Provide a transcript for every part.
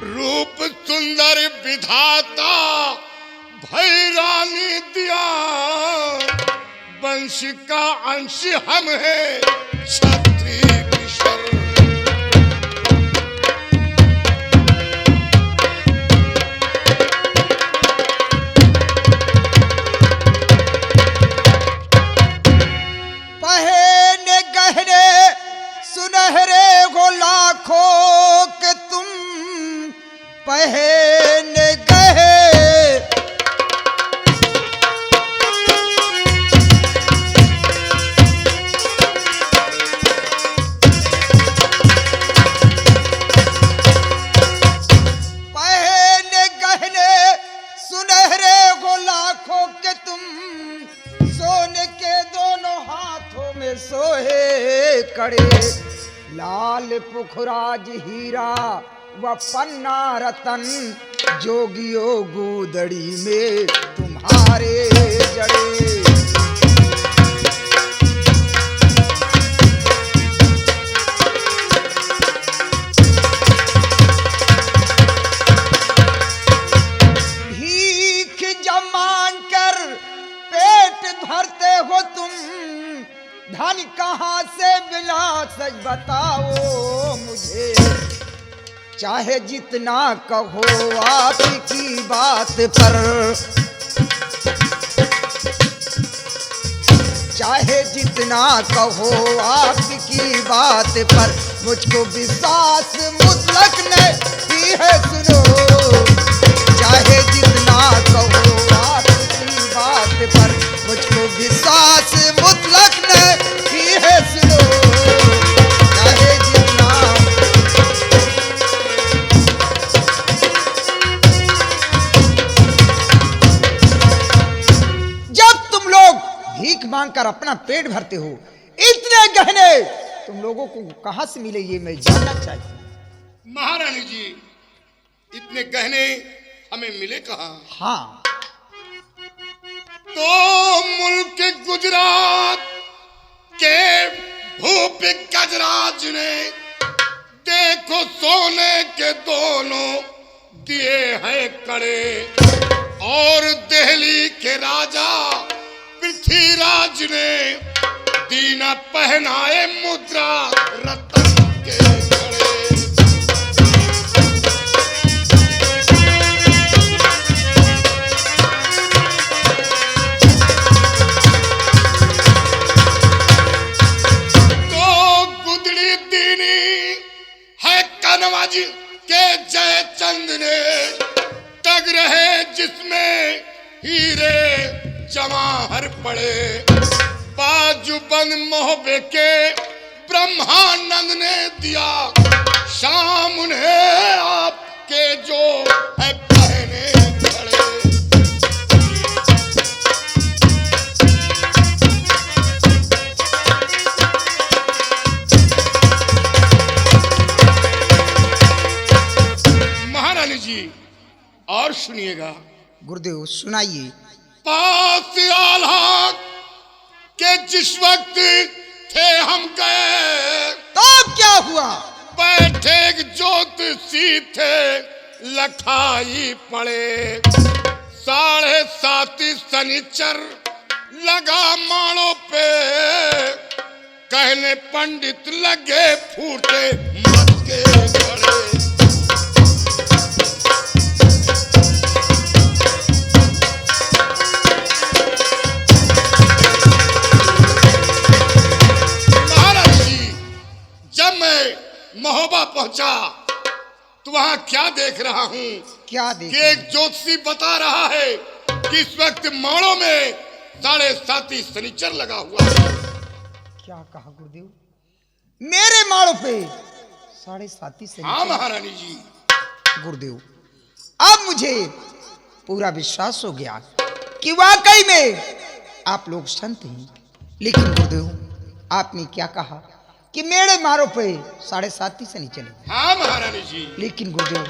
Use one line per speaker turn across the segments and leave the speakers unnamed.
रूप सुंदर विधाता भैरानी दिया, वंश का अंश हम है क्षत्रिय किशोर।
पहने गहरे सुनहरे हो लाखों के तुम, पहने गहे पहने गहने सुनहरे हो लाखों के तुम, सोने के दोनों हाथों में सोहे कड़े, लाल पुखराज हीरा व पन्ना रतन, जोगियों गोदड़ी में तुम्हारे जड़े। भीख जमा कर पेट भरते हो तुम, धन कहाँ से मिला सच बताओ मुझे। चाहे जितना कहो आपकी बात पर, चाहे जितना कहो आपकी बात पर, मुझको विश्वास मुतलक नहीं है सुनो। चाहे जितना कहो आपकी बात पर, मुझको विश्वास मुतलक नहीं है सुनो। चाहे जितना भीख मांगकर अपना पेट भरते हो, इतने गहने तुम लोगों को कहां से मिले ये मैं जानना चाहिए।
महारानी जी, इतने गहने हमें मिले कहां?
हाँ,
तो मुल्क गुजरात के भूप गजराज ने देखो सोने के दोनों दिए हैं कड़े, और दिल्ली के राजा पृथ्वीराज ने दीना पहनाए मुद्रा रत्न के घड़े। तो गुदड़ी दीनी है कनवाजी के जयचंद ने, टग रहे जिसमें हीरे जवाहर पड़े, बाजूबंद मोहबे के ब्रह्मानंद ने दिया, शाम उन्हें आपके जो है पहने खड़े। महारानी जी और सुनिएगा।
गुरुदेव सुनाइए।
पास आल्हा के जिस वक्त थे हम गए,
तो क्या हुआ?
बैठे एक ज्योतिषी थे लखाई पड़े, 7:30 शनिचर लगा माड़ों पे, कहने पंडित लगे फूटे मत के घड़े। महोबा पहुंचा तो वहां क्या देख रहा हूं?
क्या देख?
कि एक ज्योतिषी बता रहा है कि इस वक्त माड़ों में 7:30 शनिचर लगा हुआ है।
क्या कहा गुरुदेव? मेरे माड़ों पे 7:30 शनिचर?
हाँ महारानी जी।
गुरुदेव, अब मुझे पूरा विश्वास हो गया कि वाकई में आप लोग संत हैं। लेकिन गुरुदेव, आपने क्या कहा कि मेरे मारो पे 7:30 से नहीं चले?
हाँ महारानी जी।
लेकिन गुरुदेव,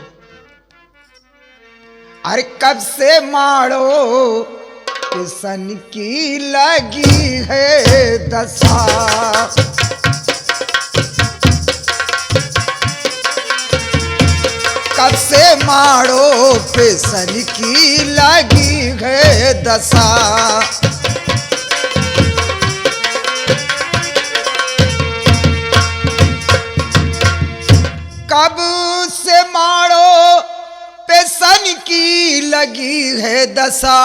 अरे कब से मारो सन की लगी है दशा, कब से माड़ो पे सन की लगी है दशा। कब से माड़ो पे सन की लगी है दशा,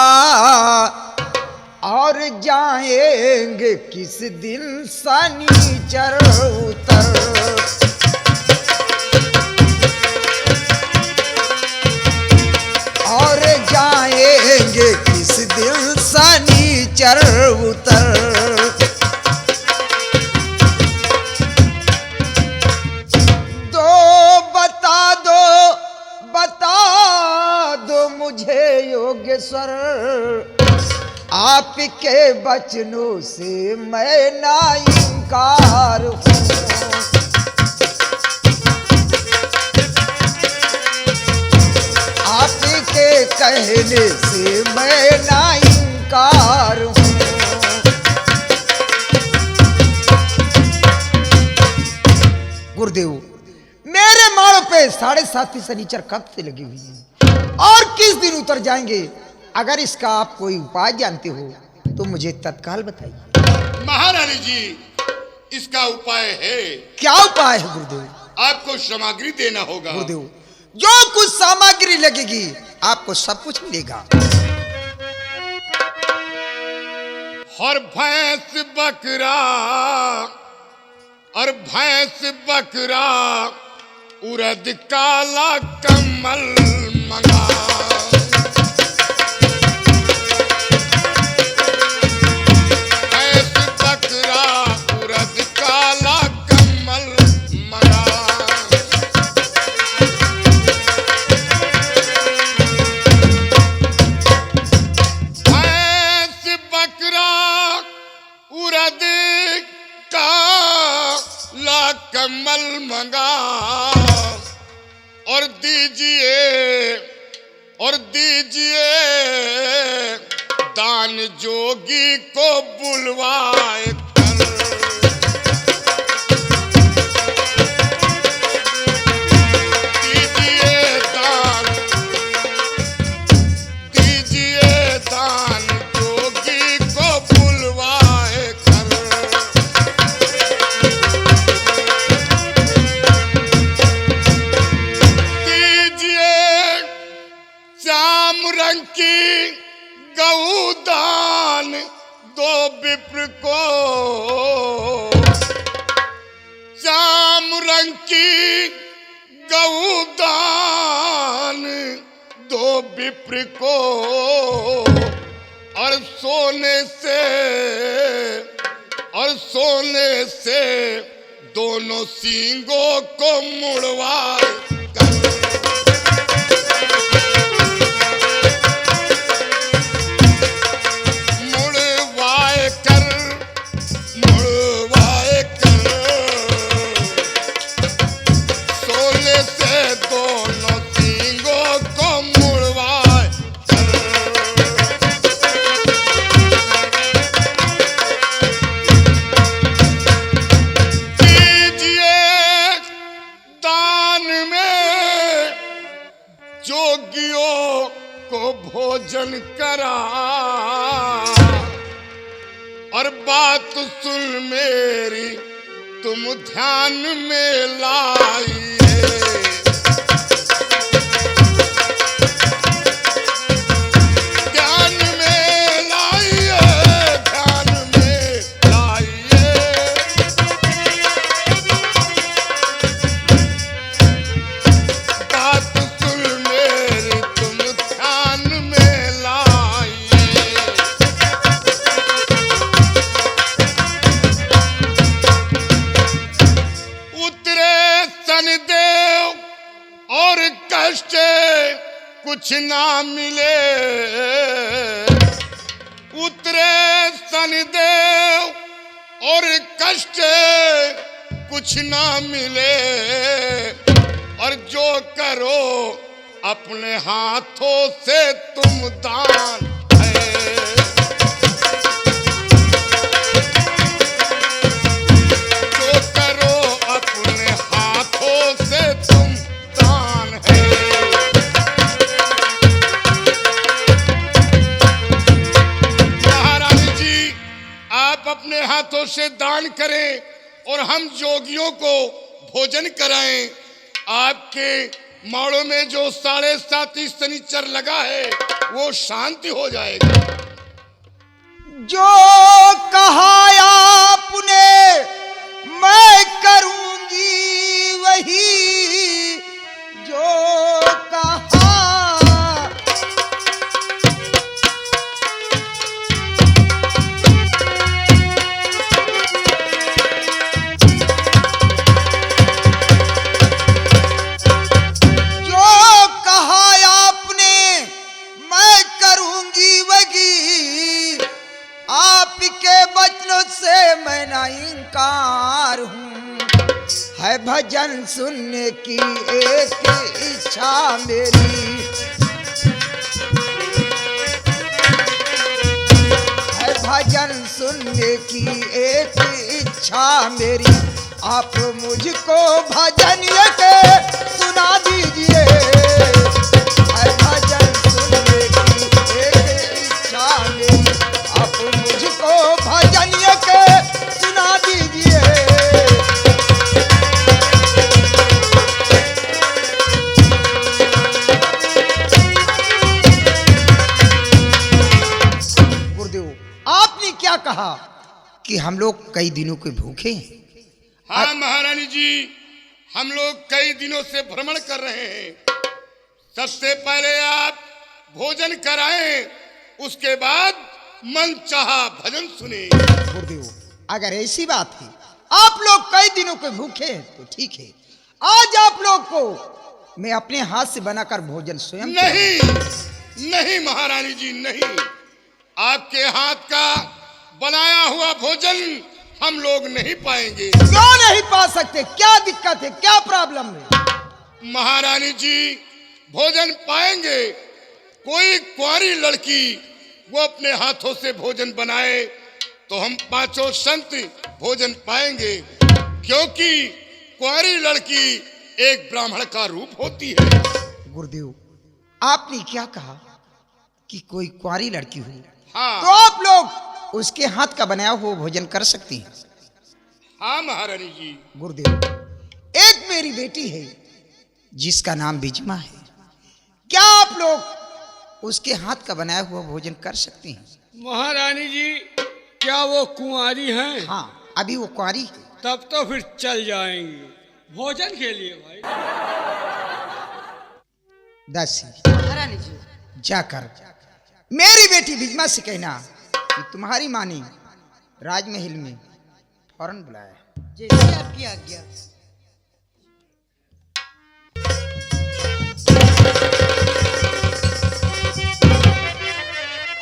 और जाएंगे किस दिन शनिचर उतर। और जाएंगे किस दिन शनिचर उतर। बता दो मुझे योगेश्वर, आपके वचनों से मैं ना इनकार हूँ। आपके कहने से मैं ना इनकार हूँ। गुरुदेव, मेरे माड़ों पे 7.5 शनिचर कब से लगी हुई है और किस दिन उतर जाएंगे? अगर इसका आप कोई उपाय जानते हो तो मुझे तत्काल बताइए।
महारानी जी, इसका उपाय है।
क्या उपाय है गुरुदेव?
आपको सामग्री देना होगा।
गुरुदेव, जो कुछ सामग्री लगेगी आपको सब कुछ मिलेगा।
और भैंस बकरा और भैंस बकरा उड़द काला कमल मंगा। भैंस बकरा उड़द काला कमल मंगा। भैंस बकरा उड़द काला कमल मंगा। और दीजिए दान जोगी को बुलवाए कर। दीजिए दान जोगी को बुलवाए कर। श्याम रंग की गऊ दान दो विप्र को। श्याम रंग की गऊ दान दो विप्र को। और सोने से दोनों सींगों को मुड़वाए कर। जोगियों को भोजन करा। और बात सुन मेरी तुम ध्यान में लाइए। ध्यान में लाइए, ध्यान में लाइए। बात कुछ ना मिले। उतरे शनिदेव और कष्ट कुछ ना मिले। और जो करो अपने हाथों से तुम दान है। जो करो अपने हाथों से तुम दान है। आप अपने हाथों से दान करें और हम जोगियों को भोजन कराएं। आपके माड़ों में जो 7.5 शनिचर लगा है वो शांति हो जाएगा।
जो कहा आपने मैं करूंगी वही, जो कहा मैं ना इंकार हूँ, है भजन सुनने की एक इच्छा मेरी, है भजन सुनने की एक इच्छा मेरी। आप मुझको भजन ये के सुना दीजिए, है भजन सुनने की एक इच्छा मेरी। आप मुझको भजन ये के सुना दीजिए। गुरुदेव, आपने क्या कहा कि हम लोग कई दिनों के भूखे हैं?
हाँ महारानी जी, हम लोग कई दिनों से भ्रमण कर रहे हैं। सबसे पहले आप भोजन कराएं, उसके बाद मन चाहा भजन सुने।
गुरुदेव, अगर ऐसी बात है, आप लोग कई दिनों के भूखे हैं तो ठीक है, आज आप लोग को मैं अपने हाथ से बनाकर भोजन स्वयं
नहीं महारानी जी, नहीं। आपके हाथ का बनाया हुआ भोजन हम लोग नहीं पाएंगे।
क्यों नहीं पा सकते? क्या दिक्कत है, क्या प्रॉब्लम है?
महारानी जी, भोजन पाएंगे। कोई कुंवारी लड़की वो अपने हाथों से भोजन बनाए तो हम पांचों संत भोजन पाएंगे, क्योंकि कुंवारी लड़की एक ब्राह्मण का रूप होती है।
गुरुदेव, आपने क्या कहा कि कोई कुंवारी लड़की हुई?
हाँ।
तो आप लोग उसके हाथ का बनाया हुआ भोजन कर सकती हैं?
हाँ महारानी जी।
गुरुदेव, एक मेरी बेटी है जिसका नाम बिजमा है, क्या आप लोग उसके हाथ का बनाया हुआ भोजन कर सकती हैं?
महारानी जी, क्या वो कुंवारी हैं?
हाँ, अभी वो कुंवारी है।
तब तो फिर चल जाएंगे भोजन के लिए भाई।
दासी,
महारानी जी,
जाकर मेरी बेटी बिजमा से कहना कि तुम्हारी माँ ने राजमहल में फौरन बुलाया।
जैसे आपकी आज्ञा।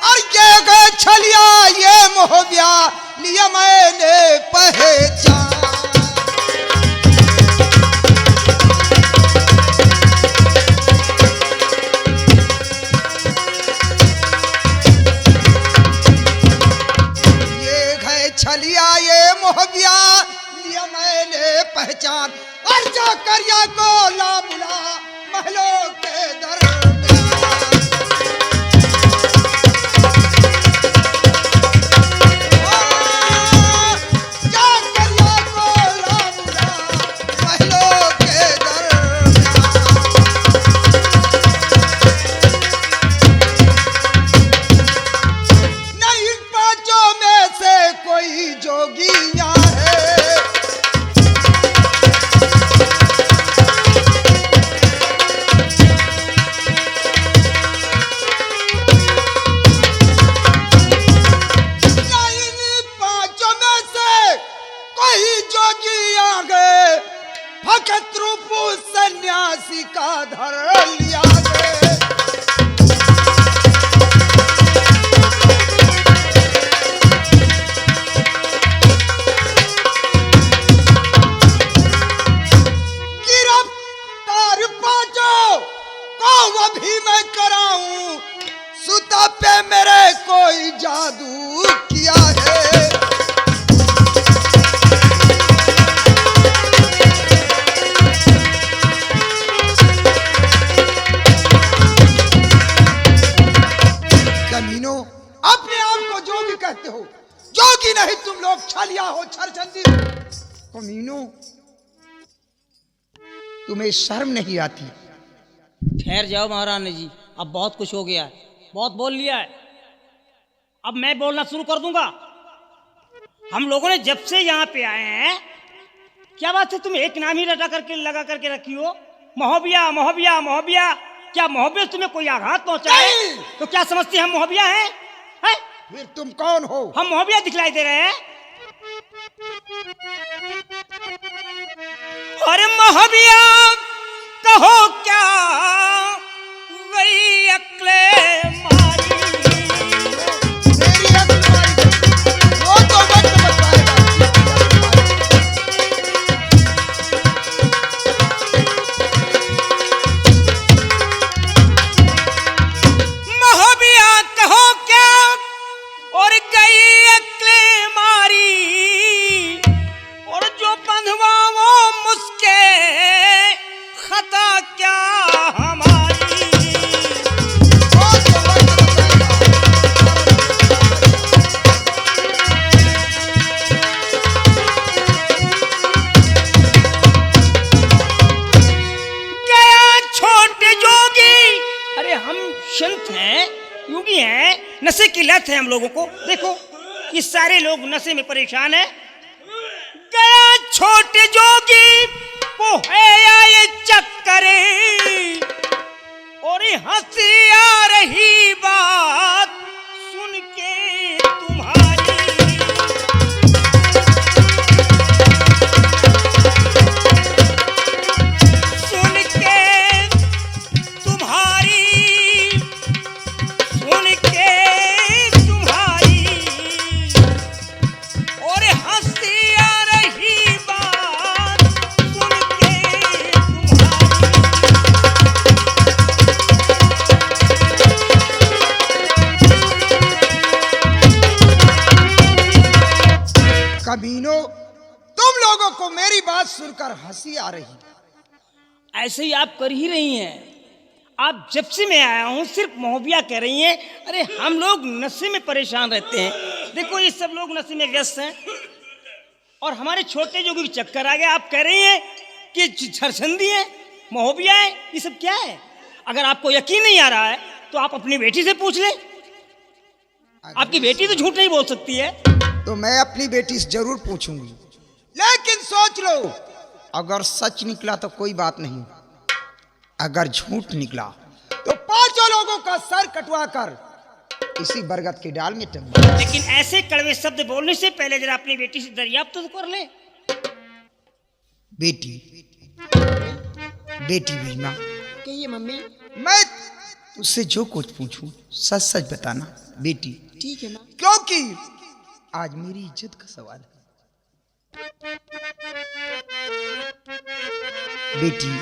और ये गए छलिया ये मोहब्या लिया मैंने पहचान। छलिया ये मोहबिया लिया मैंने पहचान। और जाकर या को ला बुला महलों के दरमियान। जाकर या को ला बुला महलों के दरमियान। नहीं पांचों में से कोई जोगियां है, नहीं पांचों में से कोई जोगियां गए, भगत रूप सन्यासी का धर लिया गए। अभी मैं कराऊं सुता पे मेरे कोई जादू किया है। जोगी नहीं तुम लोग, छलिया हो, छरचंदी कमीनो, तुम्हें शर्म नहीं आती?
ठहर जाओ महारानी जी, अब बहुत कुछ हो गया है, बहुत बोल लिया है। अब मैं बोलना शुरू कर दूंगा। हम लोगों ने जब से यहाँ पे आए हैं, क्या बात है तुम एक नाम ही रटा करके लगा करके रखी हो, मोहबिया मोहबिया मोहबिया। क्या मोहबिया तुम्हें कोई आघात पहुंचाए तो क्या समझती हम मोहबिया हैं? है?
फिर तुम कौन हो?
हम मोहबिया दिखलाई दे रहे हैं? अरे मोहबिया कहो क्या वही अक्ले मारी।
मेरी अक्ल वो तो वक्त बताएगा।
मोहबिया कहो क्या और गई अक्ले मारी, और जो बंधवा वो मुझके खता क्या हमारी।
वो तो वक्त
गया छोटे जोगी। अरे हम संत हैं, योगी हैं, नशे की लत है हम लोगों को। देखो ये सारे लोग नशे में परेशान हैं। गया छोटे जोगी वो है आए चक्करे, और हंसी आ रही बात सुन के तुम्हारी। सुन के तुम्हारी, सुन के तुम्हारी, और हंसी आ रही बात सुन के तुम्हारी।
कमीनो, तुम लोगों को मेरी बात सुनकर हंसी आ रही।
ऐसे ही आप कर ही रही हैं। आप जब से मैं आया हूँ सिर्फ मोहबिया कह रही हैं। अरे हम लोग नशे में परेशान रहते हैं। देखो ये सब लोग नशे में व्यस्त हैं, और हमारे छोटे जोगी के चक्कर आ गया। आप कह रही हैं कि छरछंदी है, मोहबिया है, ये सब क्या है? अगर आपको यकीन नहीं आ रहा है तो आप अपनी बेटी से पूछ लें। आपकी बेटी तो झूठ नहीं बोल सकती है।
तो मैं अपनी बेटी से जरूर पूछूंगी, लेकिन सोच लो, अगर सच निकला तो कोई बात नहीं, अगर झूठ निकला तो पांचों लोगों का सर कटवा कर इसी बरगद की डाल में टंग दो।
लेकिन ऐसे कड़वे शब्द बोलने से पहले जरा अपनी बेटी से दरियाफ्त तो कर ले।
बेटी, बेटी बीमा,
कहिए मम्मी।
मैं तुझसे जो कुछ पूछूं सच सच बताना बेटी,
ठीक है माँ।
क्योंकि आज मेरी इज्जत का सवाल है। बेटी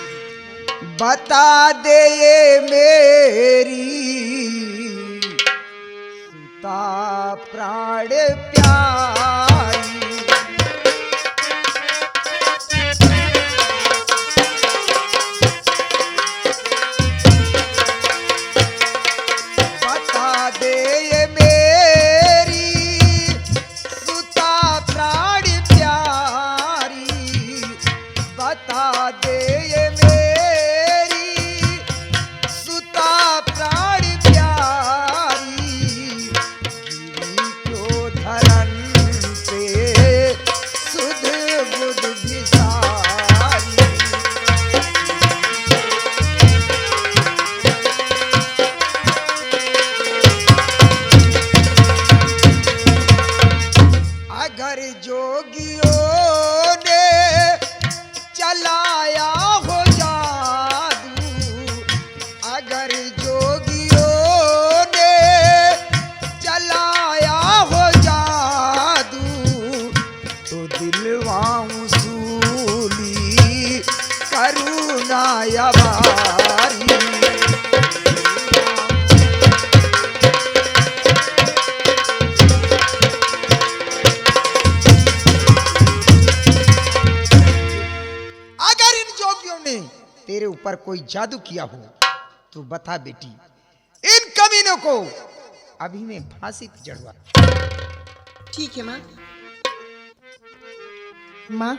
बता दे ये मेरी सीता प्राण प्यारी, बता दे ये मेरी सीता प्राण प्यारी, बता दे ये मेरी सुता प्राण प्यारी, गिरी क्यों धरन पे सुध बुध विसारी। अगर जोगियों ने चलाया हो जादू, अगर जोगियों ने चलाया हो जादू, तो दिलवा सूली करुणा यवारी। अगर इन जोगियों ने तेरे ऊपर कोई जादू किया हो तो बता बेटी, इन कमीनों को अभी मैं फांसी पे चढ़वा।
ठीक है माँ। माँ,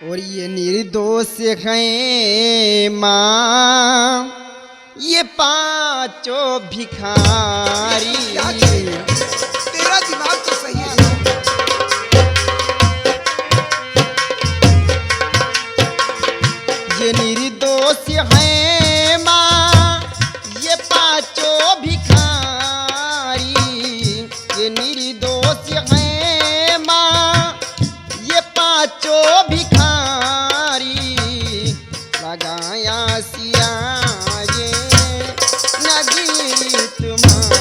और ये निर्दोष हैं माँ, ये पांचों भिखारी।
क्या चाहिए? तेरा दिमाग तो सही है।
ये निर्दोष हैं माँ, ये पांचों भिखारी। ये निर्दोष हैं माँ, ये पांचों भिखारी। लगाया सिया ये नगीर तुम्हारी।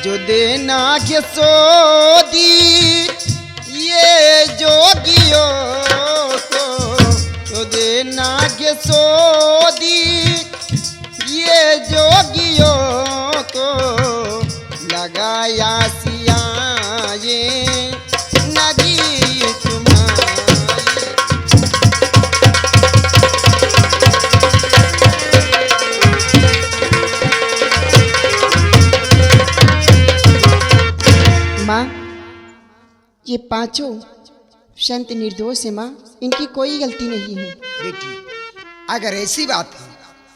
जो देना के सो दी ये जोगियों को, जो देना के सो दी ये जोगियों को। लगाया सिया ये नगीर तुम्हारी। माँ, ये पांचों संत निर्दोष है माँ, इनकी कोई गलती नहीं है।
बेटी, अगर ऐसी बात है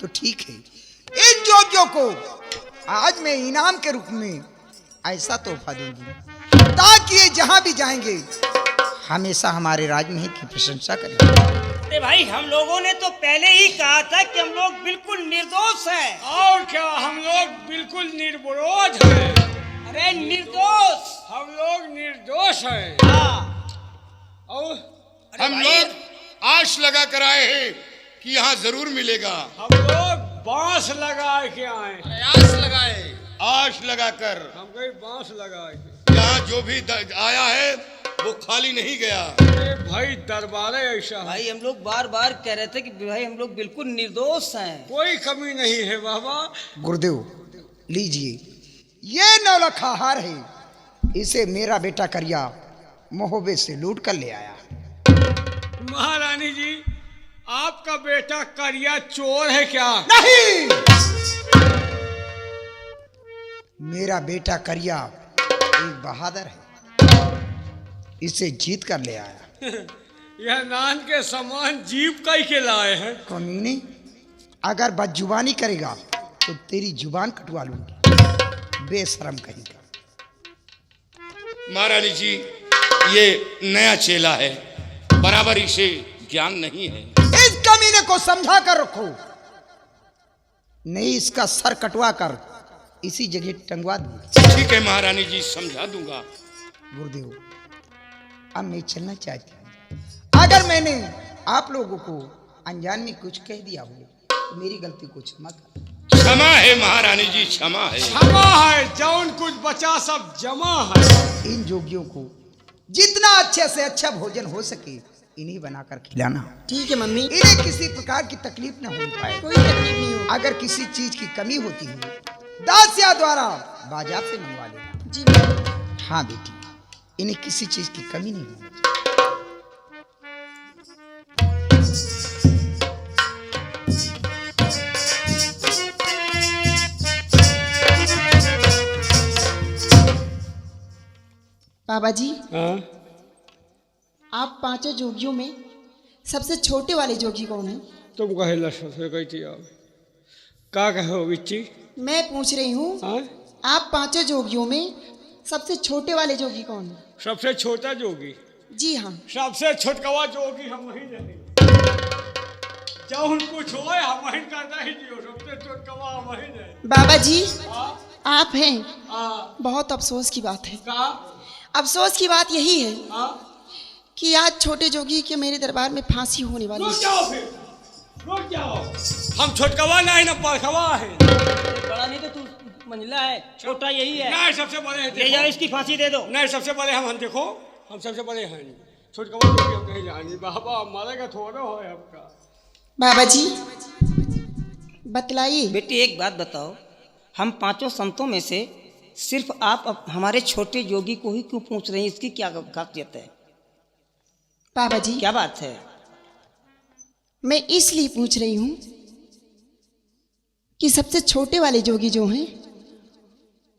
तो ठीक है। इन जोगियों को आज मैं इनाम के रूप में ऐसा तोहफा दूंगी ताकि ये जहां भी जाएंगे हमेशा हमारे राजमहल की प्रशंसा करेंगे।
अरे भाई, हम लोगों ने तो पहले ही कहा था कि हम लोग बिल्कुल निर्दोष हैं।
और क्या, हम लोग बिल्कुल निर्विरोध हैं।
अरे निर्दोष।
हम लोग निर्दोष हैं।
हाँ।
और
हम लोग आश लगा कर आए हैं कि यहाँ जरूर मिलेगा।
हम लोग बांस लगा के आए।
आश लगाकर
हम कोई बांस लगा के।
यहाँ जो भी आया है वो खाली नहीं गया।
अरे भाई, दरबारे ऐसा है।
भाई, हम लोग बार बार कह रहे थे कि भाई हम लोग बिल्कुल निर्दोष हैं।
कोई कमी नहीं है बाबा।
गुरुदेव, लीजिए, ये 9 लाख हार है। इसे मेरा बेटा करिया मोहब्बे से लूट कर ले आया।
महारानी जी, आपका बेटा करिया चोर है क्या?
नहीं, मेरा बेटा करिया एक बहादुर है। इसे जीत कर ले आया।
यह नान के समान जीप का ही के लाए हैं।
कमीने, अगर बदजुबानी करेगा तो तेरी जुबान कटवा लूंगी। बेशरम कहेगा।
महारानी जी, ये नया चेला है, बराबर इसे ज्ञान नहीं है।
इस कमीने को समझा कर रखो, नहीं इसका सर कटवा कर इसी जगह टंगवा दूंगी।
ठीक है महारानी जी, समझा दूंगा।
गुरुदेव, अब मैं चलना चाहती हूँ। अगर मैंने आप लोगों को अनजान में कुछ कह दिया हो तो मेरी गलती को क्षमा कर।
क्षमा है महारानी जी, क्षमा है।
क्षमा है, जौन कुछ बचा सब जमा है।
इन जोगियों को जितना अच्छे से अच्छा भोजन हो सके इन्हीं बनाकर खिलाना।
ठीक है मम्मी।
इन्हें किसी प्रकार की तकलीफ न हो पाए।
कोई तकलीफ नहीं होगी।
अगर किसी चीज की कमी होती है दासिया द्वारा बाजार से मंगवा लेना।
जी मम्मी।
हाँ बेटी, इन्हें किसी चीज की कमी नहीं होनी
बाबा जी,
हाँ?
आप पांचों जोगियों में सबसे छोटे वाले जोगी कौन है?
तुम कहे लक्ष्मण से गई थी। आप क्या कहो बिच्ची?
मैं पूछ रही हूँ,
हाँ?
आप पांचों जोगियों में सबसे छोटे वाले जोगी कौन है?
सबसे छोटा जोगी?
जी हाँ।
सबसे छोटकवा जोगी हम ही नहीं। जौन कुछ हो हम ही करना ही दियो। सबसे छोटकवा हम ही नहीं।
बाबा जी,
हाँ?
आप हैं,
हाँ?
बहुत अफसोस की बात है।
का?
अफसोस की बात यही है
हाँ?
कि आज छोटे जोगी के मेरे दरबार में फांसी होने वाली
रुक
है।
जाओ फिर, रुक जाओ। हम छोटकवा नहीं ना बड़कवा है।
बड़ा नहीं तो तू मंझला है, छोटा यही है।
नहीं, सबसे बड़े हैं।
ले जाओ, इसकी फांसी दे दो।
नहीं, सबसे बड़े हम देखो, हम सबसे बड़े हैं। छोटकवा जोगी हम नहीं जानी। बाबा मारेगा थोड़ा हो आपका।
बाबा जी बतलाइए।
बेटी, एक बात बताओ, हम पांचों संतों में से सिर्फ आप हमारे छोटे जोगी को ही क्यों पूछ रही हैं? इसकी क्या खासियत है?
बाबा जी,
क्या बात है?
मैं इसलिए पूछ रही हूँ कि सबसे छोटे वाले जोगी जो हैं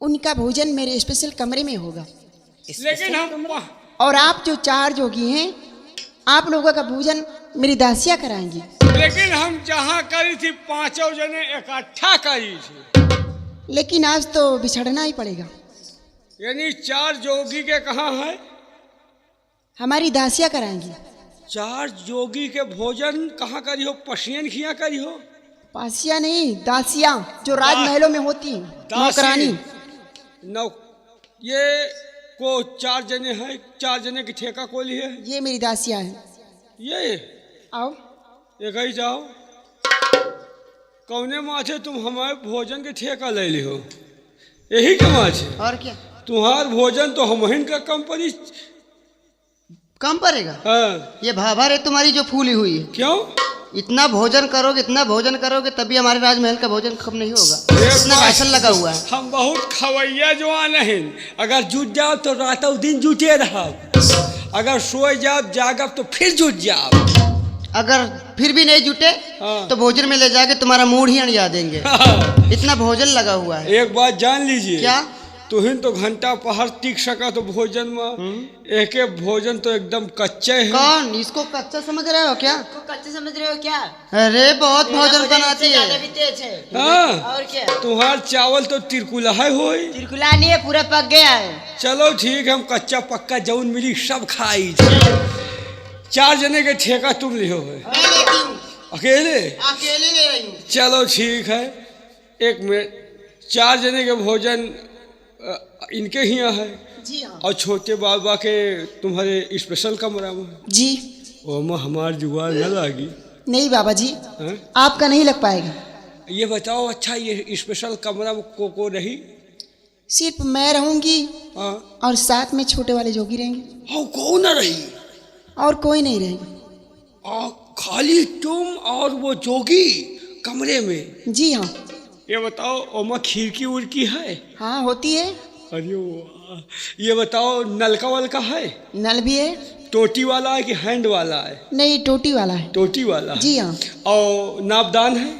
उनका भोजन मेरे स्पेशल कमरे में होगा,
लेकिन हम
और आप जो 4 जोगी हैं आप लोगों का भोजन मेरी दासियाँ कराएंगी।
लेकिन हम जहाँ करी थी 5 जने इकट्ठा करी थी,
लेकिन आज तो बिछड़ना ही पड़ेगा।
यानी 4 जोगी के कहाँ है?
हमारी दासियाँ कराएंगी।
4 जोगी के भोजन कहाँ करी हो? पशियन खिया करी हो?
पासिया नहीं, दासियाँ जो राजमहलों में होती हैं, नौकरानी।
नौ ये को 4 जने हैं, 4 जने की ठेका को लिए है?
ये मेरी दासियाँ हैं।
ये
आओ।
एक ही जाओ। कौने माथे तुम हमारे भोजन के ठेका ले ली हो? यही के माथे?
और क्या
तुम्हार भोजन तो हम का कंपनी
कम पड़ेगा?
हाँ।
ये भाभा रे तुम्हारी जो फूली हुई है,
क्यों?
इतना भोजन करोगे तभी हमारे राजमहल का भोजन खत्म नहीं होगा। इतना राशन लगा हुआ है।
हम बहुत खवैया जवान हैं। अगर जुट जाओ तो रातों दिन जुटे रहो, अगर सोए जाओ जागब तो फिर जुट जाओ।
अगर फिर भी नहीं जुटे
हाँ।
तो भोजन में ले जाके तुम्हारा मूड ही अड़िया देंगे। इतना भोजन लगा हुआ है।
एक बात जान लीजिए।
क्या?
तुहिन तो घंटा पहर टिक सका तो भोजन में एक भोजन तो एकदम कच्चे है।
कौन इसको कच्चा समझ रहे हो क्या?
कच्चे समझ रहे हो क्या?
अरे बहुत भोजन बनाती
ज्यादा
है।
भी तेज है।
हाँ।
और क्या?
तुम्हार चावल तो तिरकुलाहा होई।
तिरकुला नहीं है, पूरा पक गया है।
चलो ठीक है, हम कच्चा पक्का जौन मिली सब खाई। 4 जने के ठेका तुम लियो है?
मैं लेती हूँ,
अकेले?
अकेले ले रही हूँ।
चलो ठीक है। एक मिनट, 4 जने के भोजन इनके ही यहाँ है
जी हाँ।
और छोटे बाबा के तुम्हारे स्पेशल कमरा में।
जी
ओमा हमार जुगाड़ न लागी?
नहीं बाबा जी,
हैं?
आपका नहीं लग पाएगा।
ये बताओ, अच्छा ये स्पेशल कमरा में को रही?
सिर्फ मैं रहूंगी
हाँ।
और साथ में छोटे वाले जोगी रहेंगे।
हाँ, कौन न रही?
और कोई नहीं रहेगा।
खाली तुम और वो जोगी कमरे में?
जी हाँ।
ये बताओ, ओमा खिड़की उड़की है?
हाँ होती है।
अरे वाह। ये बताओ, नलका वलका है?
नल भी है।
टोटी वाला है कि हैंड वाला है?
नहीं, टोटी वाला है।
टोटी वाला है।
जी हाँ।
और नापदान है?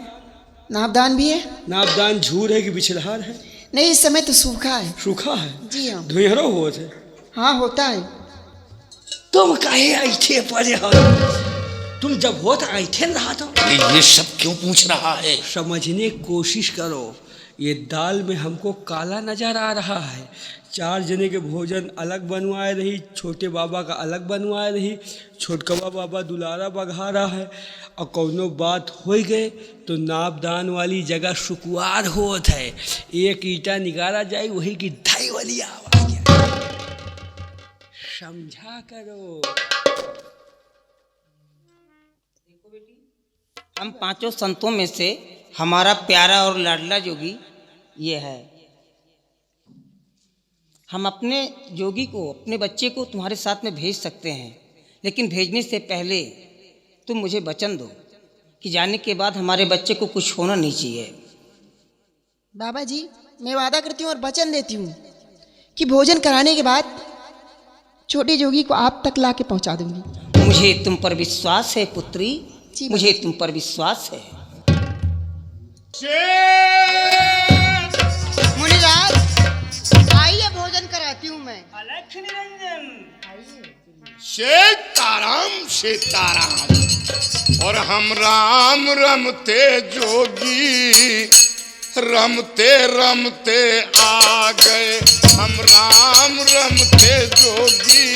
नापदान भी है।
नापदान झूर है कि बिछलहार है?
नहीं, इस समय तो सूखा है।
सूखा है?
जी हाँ।
धुइहरो हुआ थे?
हाँ होता है।
तुम काहे ऐठे पड़े हो? तुम जब होता ऐठे रहा था।
ये सब क्यों पूछ रहा है?
समझने की कोशिश करो। ये दाल में हमको काला नजर आ रहा है। 4 जने के भोजन अलग बनवाए रही, छोटे बाबा का अलग बनवाए रही, छोटकवा बाबा दुलारा बघा रहा है, और कौनो बात हो गए तो नापदान वाली जगह सुकुआर होत है। एक ईटा निकाला जाए वही की ढाई वाली आवाज है। समझा करो।
हम 5 संतों में से हमारा प्यारा और लाडला जोगी ये है। हम अपने जोगी को, अपने बच्चे को तुम्हारे साथ में भेज सकते हैं, लेकिन भेजने से पहले तुम मुझे वचन दो कि जाने के बाद हमारे बच्चे को कुछ होना नहीं चाहिए।
बाबा जी, मैं वादा करती हूँ और वचन देती हूँ कि भोजन कराने के बाद छोटे जोगी को आप तक ला के पहुँचा दूंगी।
मुझे तुम पर विश्वास है पुत्री,
जी
मुझे तुम पर विश्वास है।
मुनिराज, आइए भोजन कराती हूँ मैं।
अलख निरंजन।
सीताराम और हम राम रमते जोगी, रमते रमते आ गए। हम राम रमते जोगी,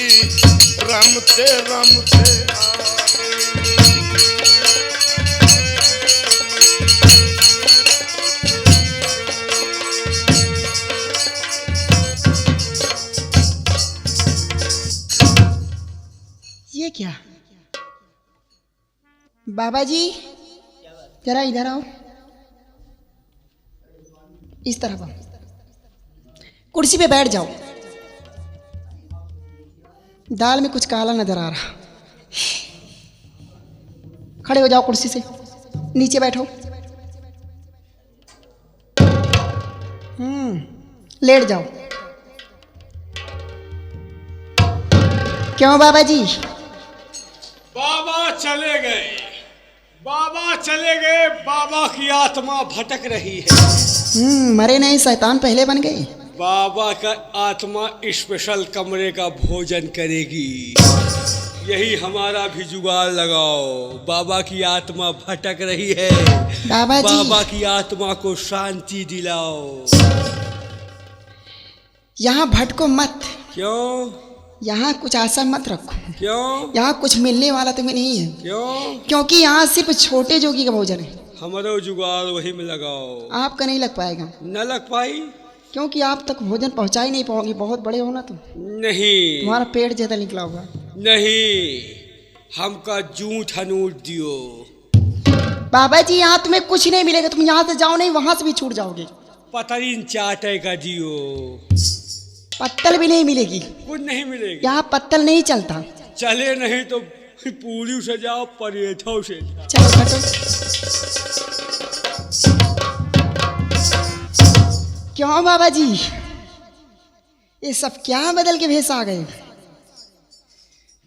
रमते रमते आ गए।
ये क्या? बाबा जी जरा इधर आओ, इस तरफ आओ, कुर्सी पे बैठ जाओ। दाल में कुछ काला नजर आ रहा। खड़े हो जाओ कुर्सी से, नीचे बैठो। लेट जाओ। क्यों बाबा जी?
बाबा चले गए, चले गए, बाबा की आत्मा भटक रही है।
मरे नहीं, शैतान पहले बन गए।
बाबा का आत्मा स्पेशल कमरे का भोजन करेगी। यही हमारा भी जुगाड़ लगाओ। बाबा की आत्मा भटक रही है।
बाबा जी।
बाबा की आत्मा को शांति दिलाओ।
यहाँ भटको मत।
क्यों?
यहाँ कुछ आशा मत रखो।
क्यों?
यहाँ कुछ मिलने वाला तुम्हें नहीं है।
क्यों?
क्योंकि यहाँ सिर्फ छोटे जोगी का भोजन है।
हमारा जुगाड़ वही में लगाओ।
आपका नहीं लग पाएगा।
न लग पाई?
क्योंकि आप तक भोजन पहुँचा ही नहीं पाओगे, बहुत बड़े हो ना तुम।
नहीं।
तुम्हारा पेट ज्यादा निकला होगा।
नहीं, हमका जूठ हनूट दियो।
बाबा जी यहाँ तुम्हें कुछ नहीं मिलेगा। तुम यहाँ से जाओ नहीं, वहां से भी छूट जाओगे।
पतरीन चाटे का दियो।
पत्तल भी नहीं मिलेगी।
कुछ नहीं मिलेगी।
यहाँ पत्तल नहीं चलता।
चले नहीं तो पूरी से जाओ, परेठों से जाओ।
चलो खटो। क्यों बाबा जी, ये सब क्या बदल के भेस आ गए?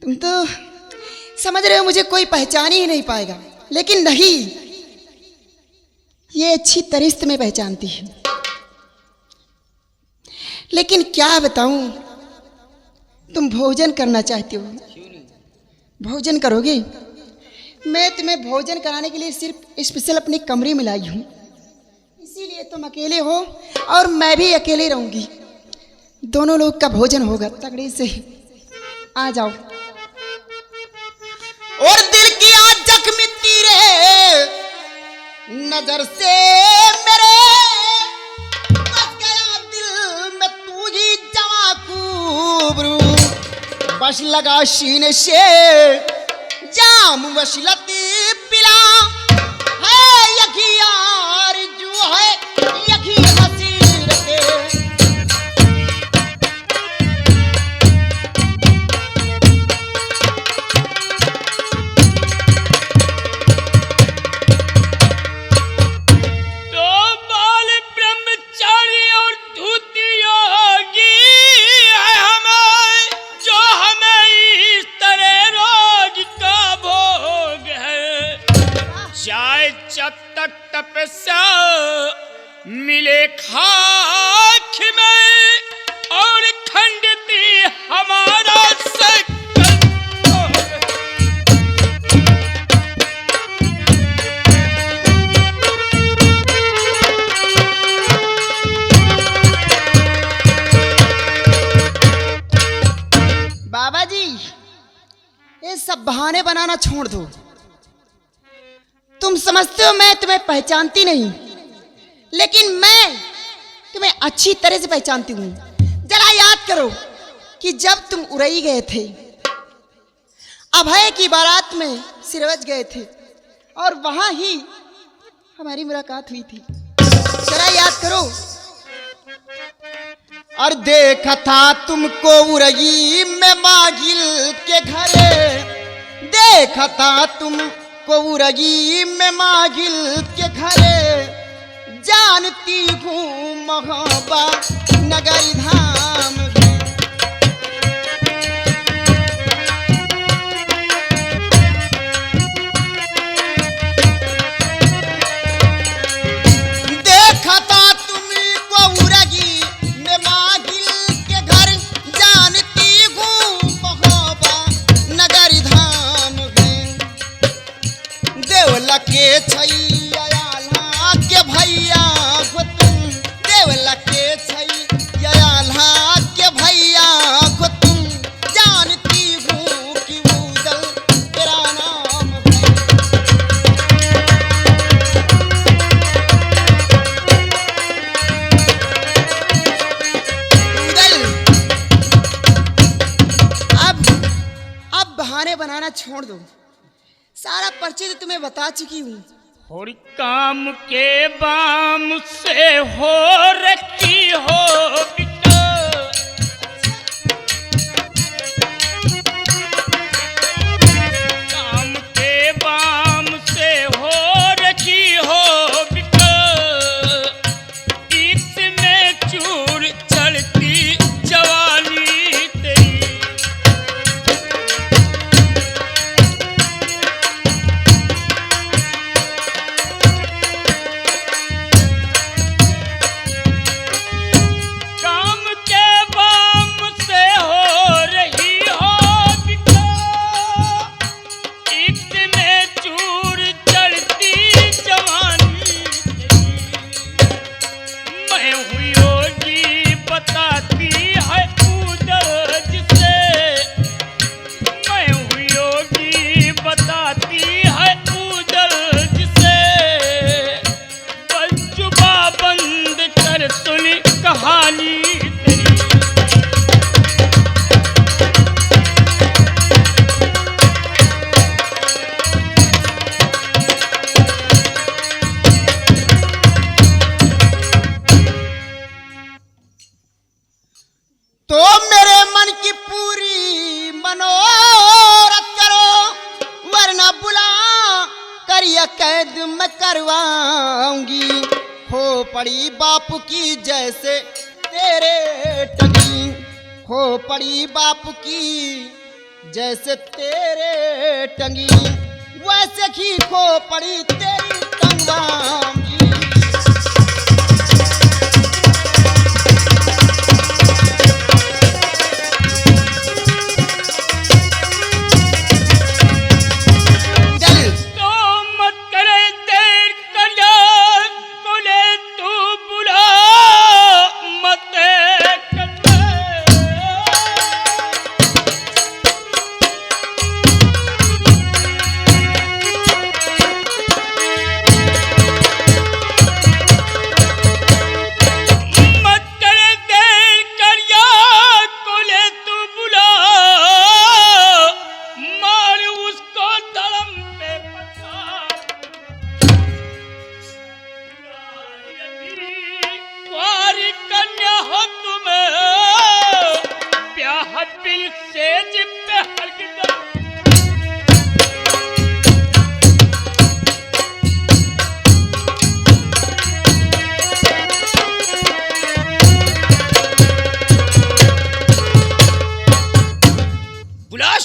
तुम तो समझ रहे हो मुझे कोई पहचान ही नहीं पाएगा। लेकिन नहीं, ये अच्छी तरह से मैं पहचानती है। लेकिन क्या बताऊं, तुम भोजन करना चाहते हो। भोजन करोगे? मैं तुम्हें भोजन कराने के लिए सिर्फ स्पेशल अपने कमरे में लाई हूं। इसीलिए तुम अकेले हो और मैं भी अकेले रहूंगी। दोनों लोग का भोजन होगा तगड़े से। आ जाओ। और दिल की आज जख्म तीरे नजर से मेरे बस गया दिल में, तू ही जवा कुबरू बस लगा सीने से जाम वसीलती पिला है। यही यार जो है यही हसीरते।
तो बाल ब्रह्मचारी और धूती योगी है हमें, जो हमें इस तरह रोज का भोग है। चाहे जब तक तपस्या मिले खाक में और खंडती हमारा संकल्प।
बाबा जी, ये सब बहाने बनाना छोड़ दो। तुम समझते हो मैं तुम्हें पहचानती नहीं, लेकिन मैं तुम्हें अच्छी तरह से पहचानती हूँ। जरा याद करो कि जब तुम उरई गए थे, अभय की बारात में सिरवज गए थे और वहां ही हमारी मुलाकात हुई थी। जरा याद करो। और देखा था तुमको उरई में मागिल के घरे, देखा था तुमको उरई में मागिल के घरे। जानती हूँ मोहब्बा नगर धाम है। देखा था तुमको उरई में मागिल के घर, जानती हूँ मोहब्बा नगर धाम है। देवला के छैया के भैया को तुम, देवला के छैया के भैया को तुम, जानती हूँ कि उदल तेरा नाम है। उदल, अब बहाने बनाना छोड़ दो। सारा परिचय तो तुम्हें बता चुकी हूँ।
और काम के बाम से हो रखी हो बिका। काम के बाम से हो रखी हो बिका। इसमें चूर चढ़ती जवानी तेरी।
करिया कैद मैं करवाऊंगी, हो पड़ी बापू की जैसे तेरे टंगी, हो पड़ी बापू की जैसे तेरे टंगी, वैसे ही हो पड़ी तेरी टंगवाऊंगी।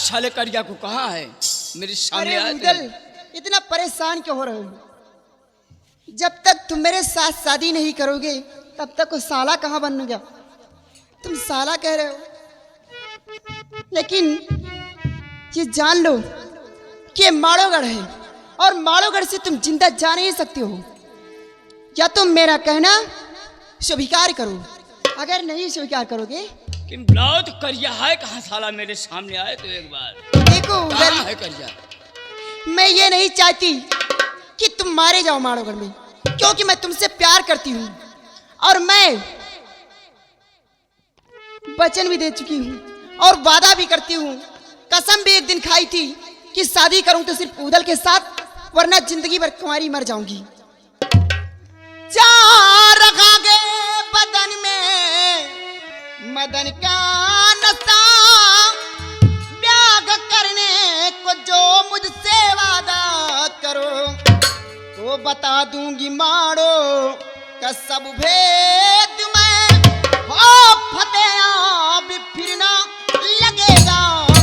साले करिया को कहा है मेरे सामने
अरे
आए
उदल, इतना परेशान क्यों हो रहे हो? जब तक तुम मेरे साथ शादी नहीं करोगे तब तक वो साला कहाँ बन गया? तुम साला कह रहे हो, लेकिन ये जान लो कि ये माड़ोगढ़ है और माड़ोगढ़ से तुम जिंदा जा नहीं सकते हो। या तुम मेरा कहना स्वीकार करो, अगर नहीं स्वीकार करोगे
किन बुलाओ तो करिया है कहाँ? साला मेरे सामने आए तो एक बार
देखो उदल,
कहाँ है करिया?
मैं ये नहीं चाहती कि तुम मारे जाओ माड़ोगढ़ में, क्योंकि मैं तुमसे प्यार करती हूँ और मैं वचन भी दे चुकी हूँ और वादा भी करती हूँ, कसम भी एक दिन खाई थी कि शादी करूं तो सिर्फ उदल के साथ, वरना जिंदगी भर कुंवारी मर जाऊंगी। चार रखा गए बदन में मदन का नशा, ब्याह करने को जो मुझसे वादा करो तो बता दूंगी मारो का सब भेद मैं, हो फतेह भी फिर ना लगेगा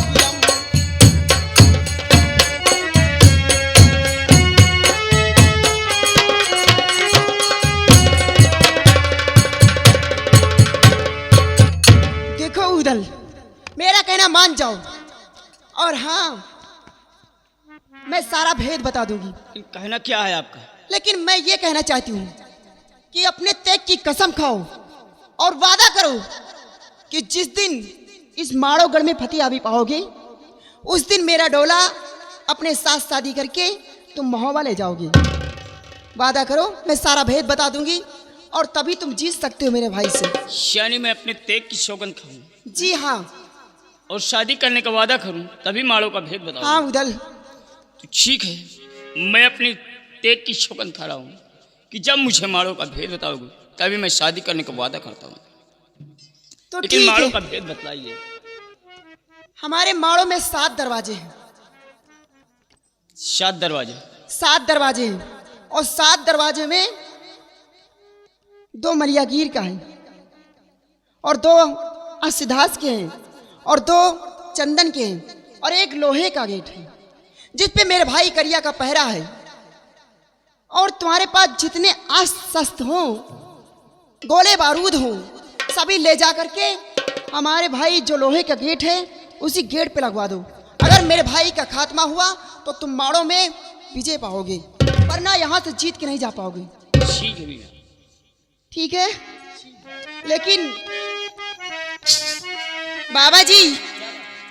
विलंब। देखो उदल, मेरा कहना मान जाओ और हाँ, मैं सारा भेद बता दूंगी।
कहना क्या है आपका?
लेकिन मैं ये कहना चाहती हूँ कि अपने त्याग की कसम खाओ और वादा करो कि जिस दिन इस माड़ोगढ़ में फतेह आ भी पाओगे, उस दिन मेरा डोला अपने साथ शादी करके तुम महोबा ले जाओगे। वादा करो, मैं सारा भेद बता दूंगी और तभी तुम जीत सकते हो मेरे भाई से।
यानी मैं अपने तेग की सौगंध खाऊं
जी हाँ।
और शादी करने का वादा करूं तभी माड़ो का भेद बताऊं?
हाँ उदल।
तो ठीक है, मैं अपनी तेग की सौगंध खा रहा हूं कि जब मुझे माड़ो का भेद बताओगे तभी मैं शादी करने का वादा करता हूं।
तो
लेकिन
ठीक
माड़ो
है,
का भेद बतलाइए।
हमारे माड़ों में 7 दरवाजे हैं।
7 दरवाजे?
7 दरवाजे हैं और 7 दरवाजे में 2 मलियागीर का है और 2 असिधास के हैं और 2 चंदन के हैं और 1 लोहे का गेट है जिस पे मेरे भाई करिया का पहरा है। और तुम्हारे पास जितने अस्त्र शस्त्र हो, गोले बारूद हो, सभी ले जा करके हमारे भाई जो लोहे का गेट है उसी गेट पे लगवा दो। अगर मेरे भाई का खात्मा हुआ तो तुम माड़ों में विजय पाओगे, वरना यहाँ से जीत के नहीं जा पाओगे।
ठीक है भैया।
ठीक है, लेकिन बाबा जी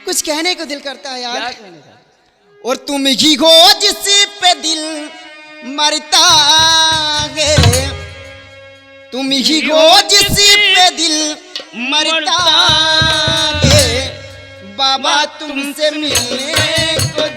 कुछ कहने को दिल करता है
क्या
यार।
कहने का?
और तुम ही हो जिस पे दिल मरता है, तुम ही हो जिस पे दिल मरता है, बाबा तुमसे मिलने को